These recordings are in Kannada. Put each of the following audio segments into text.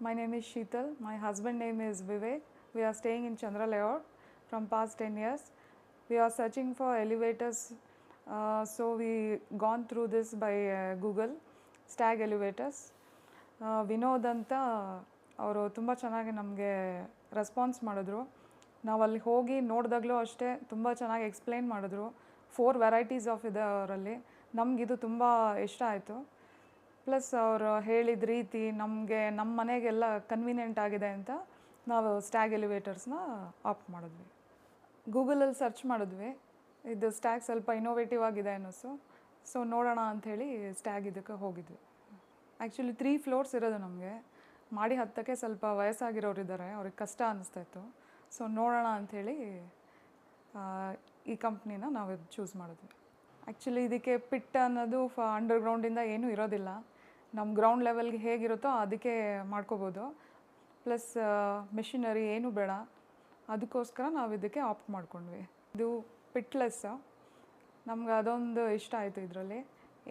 My name is Sheetal. My husband name is Vivek. We are staying in Chandra Layout from past 10 years. We are searching for elevators. So we gone through this by Google, Stag Elevators. Vinod ಅಂತ ಅವರು ತುಂಬ ಚೆನ್ನಾಗಿ ನಮಗೆ ರೆಸ್ಪಾನ್ಸ್ ಮಾಡಿದ್ರು. ನಾವು ಅಲ್ಲಿ ಹೋಗಿ ನೋಡಿದಾಗಲೂ ಅಷ್ಟೇ ತುಂಬ ಚೆನ್ನಾಗಿ ಎಕ್ಸ್ಪ್ಲೈನ್ ಮಾಡಿದ್ರು. 4 ವೆರೈಟೀಸ್ ಆಫ್ ಇದೆ ಅವರಲ್ಲಿ. ನಮಗಿದು ತುಂಬ ಇಷ್ಟ ಆಯಿತು. ಪ್ಲಸ್ ಅವರು ಹೇಳಿದ ರೀತಿ ನಮಗೆ ನಮ್ಮ ಮನೆಗೆಲ್ಲ ಕನ್ವೀನಿಯೆಂಟ್ ಆಗಿದೆ ಅಂತ ನಾವು ಸ್ಟ್ಯಾಗ್ ಎಲಿವೇಟರ್ಸ್ನ ಆಪ್ಟ್ ಮಾಡಿದ್ವಿ. ಗೂಗಲಲ್ಲಿ ಸರ್ಚ್ ಮಾಡಿದ್ವಿ. ಇದು ಸ್ಟ್ಯಾಗ್ ಸ್ವಲ್ಪ ಇನೋವೇಟಿವ್ ಆಗಿದೆ ಅನ್ನಿಸ್ತು. ಸೊ ನೋಡೋಣ ಅಂಥೇಳಿ ಸ್ಟ್ಯಾಗ್ ಇದಕ್ಕೆ ಹೋಗಿದ್ವಿ. ಆ್ಯಕ್ಚುಲಿ 3 ಫ್ಲೋರ್ಸ್ ಇರೋದು ನಮಗೆ. ಮಾಡಿ ಹತ್ತಕ್ಕೆ ಸ್ವಲ್ಪ ವಯಸ್ಸಾಗಿರೋರು ಇದ್ದಾರೆ, ಅವ್ರಿಗೆ ಕಷ್ಟ ಅನ್ನಿಸ್ತಾಯಿತ್ತು. ಸೊ ನೋಡೋಣ ಅಂಥೇಳಿ ಈ ಕಂಪ್ನಿನ ನಾವು ಚೂಸ್ ಮಾಡಿದ್ವಿ. ಆ್ಯಕ್ಚುಲಿ ಇದಕ್ಕೆ ಪಿಟ್ ಅನ್ನೋದು ಅಂಡರ್ಗ್ರೌಂಡಿಂದ ಏನೂ ಇರೋದಿಲ್ಲ. ನಮ್ಮ ಗ್ರೌಂಡ್ ಲೆವೆಲ್ಗೆ ಹೇಗಿರುತ್ತೋ ಅದಕ್ಕೆ ಮಾಡ್ಕೋಬೋದು. ಪ್ಲಸ್ ಮೆಷಿನರಿ ಏನೂ ಬೇಡ. ಅದಕ್ಕೋಸ್ಕರ ನಾವು ಇದಕ್ಕೆ ಆಪ್ಟ್ ಮಾಡ್ಕೊಂಡ್ವಿ. ಇದು ಪಿಟ್ಲೆಸ್. ನಮ್ಗೆ ಅದೊಂದು ಇಷ್ಟ ಆಯಿತು ಇದರಲ್ಲಿ.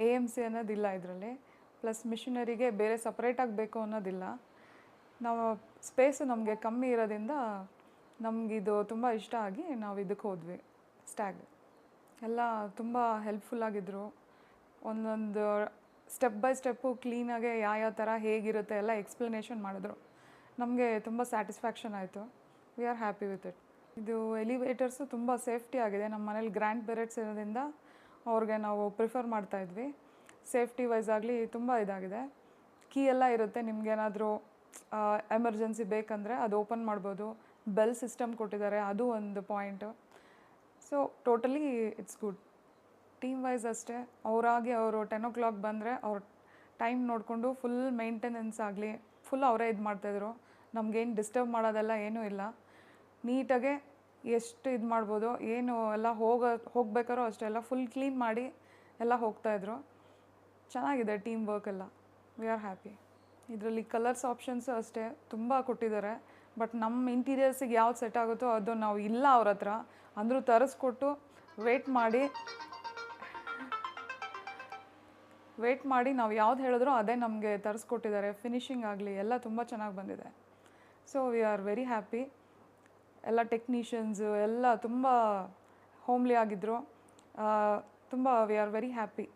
AMC ಅನ್ನೋದಿಲ್ಲ ಇದರಲ್ಲಿ. ಪ್ಲಸ್ ಮಿಷಿನರಿಗೆ ಬೇರೆ ಸಪ್ರೇಟಾಗಿ ಬೇಕು ಅನ್ನೋದಿಲ್ಲ. ನಾವು ಸ್ಪೇಸು ನಮಗೆ ಕಮ್ಮಿ ಇರೋದ್ರಿಂದ ನಮಗಿದು ತುಂಬ ಇಷ್ಟ ಆಗಿ ನಾವು ಇದಕ್ಕೆ ಹೋದ್ವಿ. ಸ್ಟ್ಯಾಗ್ ಎಲ್ಲ ತುಂಬ ಹೆಲ್ಪ್ಫುಲ್ಲಾಗಿದ್ದರು. ಒಂದೊಂದು ಸ್ಟೆಪ್ ಬೈ ಸ್ಟೆಪ್ಪು ಕ್ಲೀನಾಗೆ ಯಾವ ಥರ ಹೇಗಿರುತ್ತೆ ಎಲ್ಲ ಎಕ್ಸ್ಪ್ಲನೇಷನ್ ಮಾಡಿದ್ರು. ನಮಗೆ ತುಂಬ ಸ್ಯಾಟಿಸ್ಫ್ಯಾಕ್ಷನ್ ಆಯಿತು. We are happy with it. ಇದು ಎಲಿವೇಟರ್ಸು ತುಂಬ ಸೇಫ್ಟಿ ಆಗಿದೆ. ನಮ್ಮ ಮನೇಲಿ ಗ್ರ್ಯಾಂಡ್ ಪೇರೆಂಟ್ಸ್ ಇರೋದ್ರಿಂದ ಅವ್ರಿಗೆ ನಾವು ಪ್ರಿಫರ್ ಮಾಡ್ತಾಯಿದ್ವಿ. ಸೇಫ್ಟಿ ವೈಸ್ ಆಗಲಿ ತುಂಬ ಇದಾಗಿದೆ. ಕೀ ಎಲ್ಲ ಇರುತ್ತೆ. ನಿಮಗೇನಾದರೂ ಎಮರ್ಜೆನ್ಸಿ ಬೇಕಂದರೆ ಅದು ಓಪನ್ ಮಾಡ್ಬೋದು. ಬೆಲ್ ಸಿಸ್ಟಮ್ ಕೊಟ್ಟಿದ್ದಾರೆ, ಅದು ಒಂದು point. So totally it's good. Team wise ಅಷ್ಟೇ. ಅವರಾಗಿ ಅವರು 10 o'clock ಬಂದರೆ ಅವ್ರ ಟೈಮ್ ನೋಡಿಕೊಂಡು ಫುಲ್ ಮೇಂಟೆನೆನ್ಸ್ ಆಗಲಿ ಫುಲ್ ಅವರೇ ಇದು ಮಾಡ್ತಾಯಿದ್ರು. ನಮಗೇನು ಡಿಸ್ಟರ್ಬ್ ಮಾಡೋದೆಲ್ಲ ಏನೂ ಇಲ್ಲ. ನೀಟಾಗೆ ಎಷ್ಟು ಇದು ಮಾಡ್ಬೋದು, ಏನು ಎಲ್ಲ ಹೋಗಬೇಕಾರೋ ಅಷ್ಟೆಲ್ಲ ಫುಲ್ ಕ್ಲೀನ್ ಮಾಡಿ ಎಲ್ಲ ಹೋಗ್ತಾಯಿದ್ರು. ಚೆನ್ನಾಗಿದೆ ಟೀಮ್ ವರ್ಕ್ ಎಲ್ಲ. We are happy. ಇದರಲ್ಲಿ ಕಲರ್ಸ್ ಆಪ್ಷನ್ಸು ಅಷ್ಟೇ ತುಂಬ ಕೊಟ್ಟಿದ್ದಾರೆ. ಬಟ್ ನಮ್ಮ ಇಂಟೀರಿಯರ್ಸಿಗೆ ಯಾವ್ದು ಸೆಟ್ ಆಗುತ್ತೋ ಅದು ನಾವು ಇಲ್ಲ ಅವ್ರ ಹತ್ರ ಅಂದರೂ ತರಿಸ್ಕೊಟ್ಟು ವೆಯ್ಟ್ ಮಾಡಿ ನಾವು ಯಾವ್ದು ಹೇಳಿದ್ರೋ ಅದೇ ನಮಗೆ ತರಿಸ್ಕೊಟ್ಟಿದ್ದಾರೆ. ಫಿನಿಷಿಂಗ್ ಆಗಲಿ ಎಲ್ಲ ತುಂಬ ಚೆನ್ನಾಗಿ ಬಂದಿದೆ. So we are very happy. ಎಲ್ಲ ಟೆಕ್ನಿಷಿಯನ್ಸು ಎಲ್ಲ ತುಂಬ ಹೋಮ್ಲಿ ಆಗಿದ್ದರು. ತುಂಬ ವಿ ಆರ್ ವೆರಿ ಹ್ಯಾಪಿ.